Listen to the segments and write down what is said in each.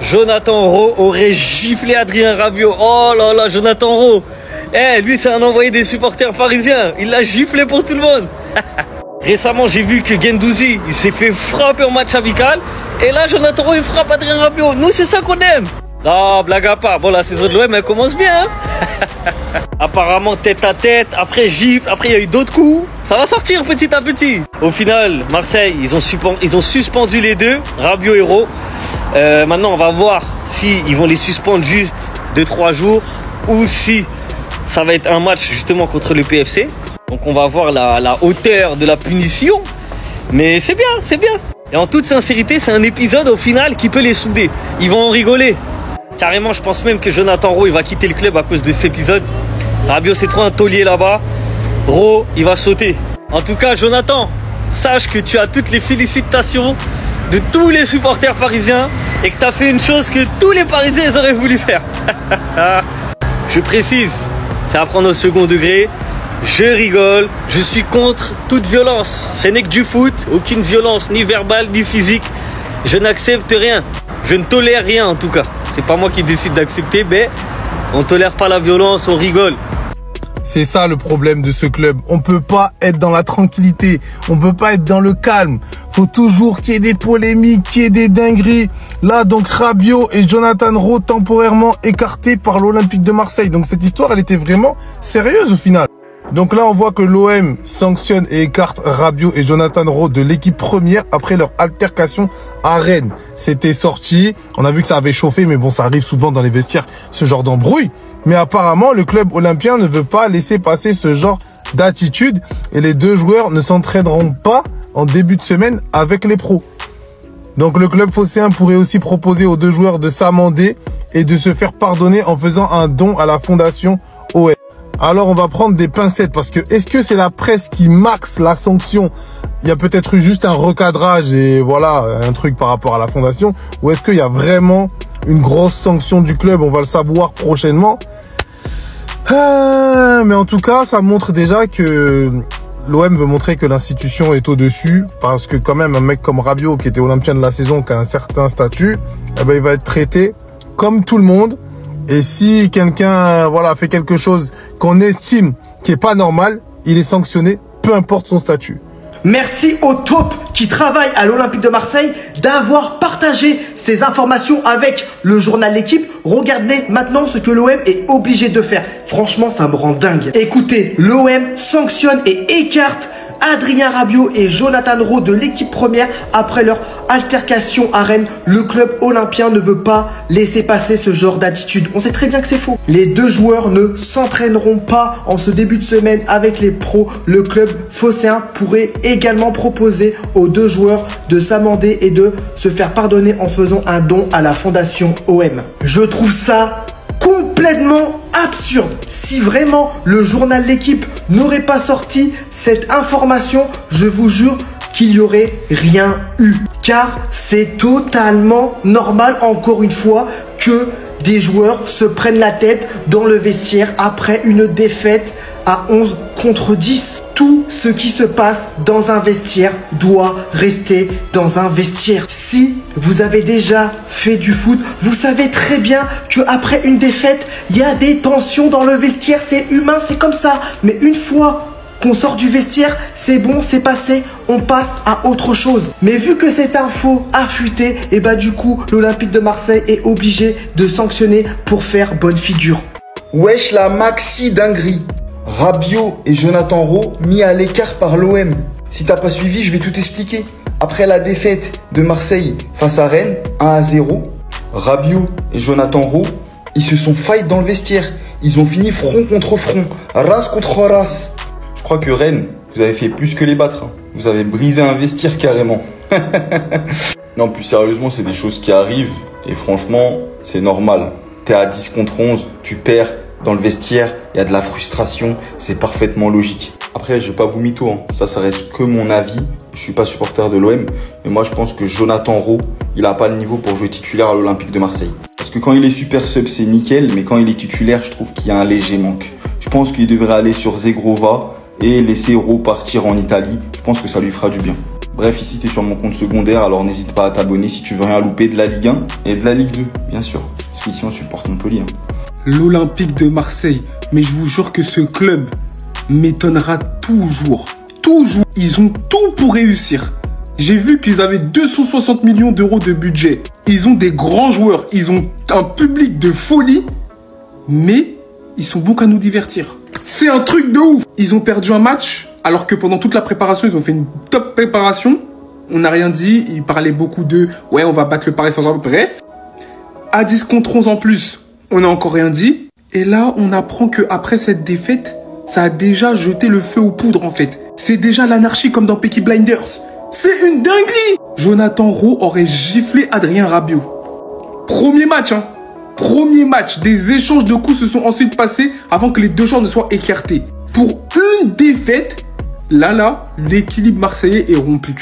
Jonathan Rowe aurait giflé Adrien Rabiot. Oh là là, Jonathan Rowe. Lui, c'est un envoyé des supporters parisiens. Il l'a giflé pour tout le monde. Récemment, j'ai vu que Guendouzi, il s'est fait frapper en match amical. Et là, Jonathan Rowe, il frappe Adrien Rabiot. Nous, c'est ça qu'on aime. Non, blague à part. Bon, la saison de l'OM, elle commence bien. Apparemment, tête à tête. Après, gifle. Après, il y a eu d'autres coups. Ça va sortir petit à petit. Au final, Marseille, ils ont suspendu les deux, Rabiot et Rowe. Maintenant, on va voir si ils vont les suspendre juste 2-3 jours ou si ça va être un match justement contre le PFC. Donc, on va voir la hauteur de la punition. Mais c'est bien, c'est bien. Et en toute sincérité, c'est un épisode au final qui peut les souder. Ils vont en rigoler. Carrément, je pense même que Jonathan Rowe, il va quitter le club à cause de cet épisode. Rabiot, c'est trop un taulier là-bas. Rowe, il va sauter. En tout cas, Jonathan, sache que tu as toutes les félicitations de tous les supporters parisiens et que tu as fait une chose que tous les Parisiens ils auraient voulu faire. Je précise, c'est à prendre au second degré. Je rigole, je suis contre toute violence. Ce n'est que du foot, aucune violence, ni verbale, ni physique. Je n'accepte rien. Je ne tolère rien en tout cas. C'est pas moi qui décide d'accepter, mais on tolère pas la violence, on rigole. C'est ça le problème de ce club. On peut pas être dans la tranquillité. On peut pas être dans le calme. Faut toujours qu'il y ait des polémiques, qu'il y ait des dingueries. Là, donc, Rabiot et Jonathan Rowe temporairement écartés par l'Olympique de Marseille. Donc, cette histoire, elle était vraiment sérieuse au final. Donc là, on voit que l'OM sanctionne et écarte Rabiot et Jonathan Rowe de l'équipe première après leur altercation à Rennes. C'était sorti. On a vu que ça avait chauffé, mais bon, ça arrive souvent dans les vestiaires, ce genre d'embrouille. Mais apparemment, le club olympien ne veut pas laisser passer ce genre d'attitude et les deux joueurs ne s'entraîneront pas en début de semaine avec les pros. Donc le club phocéen pourrait aussi proposer aux deux joueurs de s'amender et de se faire pardonner en faisant un don à la fondation OM. Alors on va prendre des pincettes parce que est-ce que c'est la presse qui maxe la sanction? Il y a peut-être eu juste un recadrage et voilà, un truc par rapport à la fondation. Ou est-ce qu'il y a vraiment une grosse sanction du club? On va le savoir prochainement. Mais en tout cas, ça montre déjà que l'OM veut montrer que l'institution est au-dessus. Parce que quand même, un mec comme Rabiot, qui était olympien de la saison, qui a un certain statut, eh ben, il va être traité comme tout le monde. Et si quelqu'un voilà, fait quelque chose qu'on estime qui est pas normal, il est sanctionné, peu importe son statut. Merci au top qui travaille à l'Olympique de Marseille d'avoir partagé ces informations avec le journal L'Équipe. Regardez maintenant ce que l'OM est obligé de faire. Franchement, ça me rend dingue. Écoutez, l'OM sanctionne et écarte Adrien Rabiot et Jonathan Rowe de l'équipe première après leur altercation à Rennes. Le club olympien ne veut pas laisser passer ce genre d'attitude. On sait très bien que c'est faux. Les deux joueurs ne s'entraîneront pas en ce début de semaine avec les pros. Le club phocéen pourrait également proposer aux deux joueurs de s'amender et de se faire pardonner en faisant un don à la fondation OM. Je trouve ça complètement absurde. Si vraiment le journal L'Équipe n'aurait pas sorti cette information, je vous jure qu'il n'y aurait rien eu. Car c'est totalement normal, encore une fois, que des joueurs se prennent la tête dans le vestiaire après une défaite à 11 contre 10. Tout ce qui se passe dans un vestiaire doit rester dans un vestiaire. Si vous avez déjà fait du foot, vous savez très bien qu'après une défaite, il y a des tensions dans le vestiaire. C'est humain, c'est comme ça. Mais une fois qu'on sort du vestiaire, c'est bon, c'est passé, on passe à autre chose. Mais vu que cette info a fuité, et bah du coup, l'Olympique de Marseille est obligé de sanctionner pour faire bonne figure. Wesh la maxi dinguerie. Rabiot et Jonathan Rowe mis à l'écart par l'OM. Si t'as pas suivi, je vais tout expliquer. Après la défaite de Marseille face à Rennes, 1-0, Rabiot et Jonathan Rowe, ils se sont fight dans le vestiaire. Ils ont fini front contre front, race contre race. Je crois que Rennes, vous avez fait plus que les battre. Vous avez brisé un vestiaire carrément. Non, plus sérieusement, c'est des choses qui arrivent. Et franchement, c'est normal. T'es à 10 contre 11, tu perds. Dans le vestiaire, il y a de la frustration, c'est parfaitement logique. Après, je vais pas vous mytho, hein. Ça reste que mon avis. Je suis pas supporter de l'OM, mais moi je pense que Jonathan Rowe, il a pas le niveau pour jouer titulaire à l'Olympique de Marseille. Parce que quand il est super sub, c'est nickel, mais quand il est titulaire, je trouve qu'il y a un léger manque. Je pense qu'il devrait aller sur Zegrova et laisser Rowe partir en Italie. Je pense que ça lui fera du bien. Bref, ici t'es sur mon compte secondaire, alors n'hésite pas à t'abonner si tu veux rien louper de la Ligue 1 et de la Ligue 2, bien sûr. Parce qu'ici on supporte Montpellier. L'Olympique de Marseille. Mais je vous jure que ce club m'étonnera toujours. Toujours. Ils ont tout pour réussir. J'ai vu qu'ils avaient 260 millions d'euros de budget. Ils ont des grands joueurs. Ils ont un public de folie. Mais ils sont bons qu'à nous divertir. C'est un truc de ouf. Ils ont perdu un match alors que pendant toute la préparation, ils ont fait une top préparation. On n'a rien dit. Ils parlaient beaucoup de « ouais, on va battre le Paris Saint-Germain ». Bref. À 10 contre 11 en plus, on n'a encore rien dit. Et là, on apprend qu'après cette défaite, ça a déjà jeté le feu aux poudres en fait. C'est déjà l'anarchie comme dans Peaky Blinders. C'est une dinguerie. Jonathan Rowe aurait giflé Adrien Rabiot. Premier match, hein. Premier match. Des échanges de coups se sont ensuite passés avant que les deux joueurs ne soient écartés. Pour une défaite, là, l'équilibre marseillais est rompu.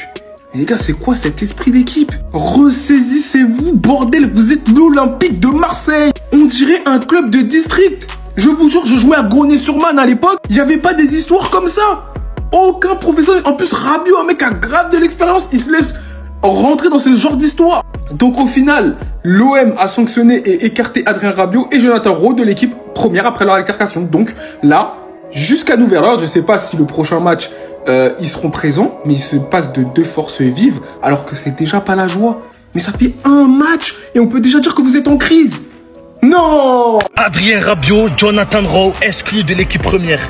Et les gars, c'est quoi cet esprit d'équipe? Ressaisissez-vous, bordel. Vous êtes l'Olympique de Marseille. On dirait un club de district. Je vous jure, je jouais à Gonnet-sur-Marne à l'époque. Il n'y avait pas des histoires comme ça. Aucun professionnel. En plus, Rabiot, un mec a grave de l'expérience. Il se laisse rentrer dans ce genre d'histoire. Donc au final, l'OM a sanctionné et écarté Adrien Rabiot et Jonathan Rowe de l'équipe première après leur écartation. Donc là, jusqu'à nouvel ordre, je ne sais pas si le prochain match, ils seront présents, mais ils se passent de deux forces vives, alors que c'est déjà pas la joie. Mais ça fait un match et on peut déjà dire que vous êtes en crise. Non! Adrien Rabiot, Jonathan Rowe exclus de l'équipe première.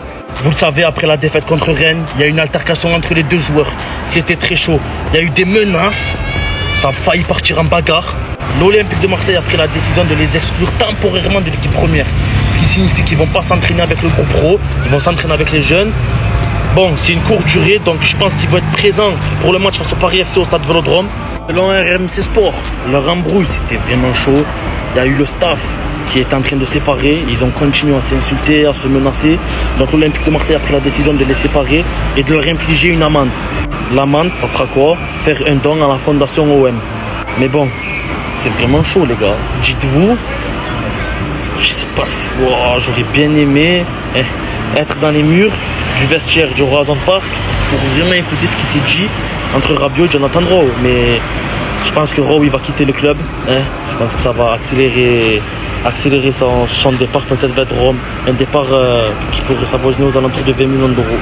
Vous le savez, après la défaite contre Rennes, il y a eu une altercation entre les deux joueurs. C'était très chaud. Il y a eu des menaces. Ça a failli partir en bagarre. L'Olympique de Marseille a pris la décision de les exclure temporairement de l'équipe première. Ce qui signifie qu'ils ne vont pas s'entraîner avec le groupe pro. Ils vont s'entraîner avec les jeunes. Bon, c'est une courte durée, donc je pense qu'ils vont être présents pour le match face au Paris FC au Stade Vélodrome. Selon RMC Sport, leur embrouille, c'était vraiment chaud. Il y a eu le staff qui est en train de séparer. Ils ont continué à s'insulter, à se menacer. Donc l'Olympique de Marseille a pris la décision de les séparer et de leur infliger une amende. L'amende, ça sera quoi? Faire un don à la fondation OM. Mais bon, c'est vraiment chaud les gars. Dites-vous, je sais pas, j'aurais bien aimé être dans les murs du vestiaire du Horizon Park pour vraiment écouter ce qui s'est dit entre Rabiot et Jonathan Rowe. Mais je pense que Rowe il va quitter le club. Je pense que ça va accélérer son départ peut-être vers Rome. Un départ qui pourrait s'avoisiner aux alentours de 20 millions d'euros.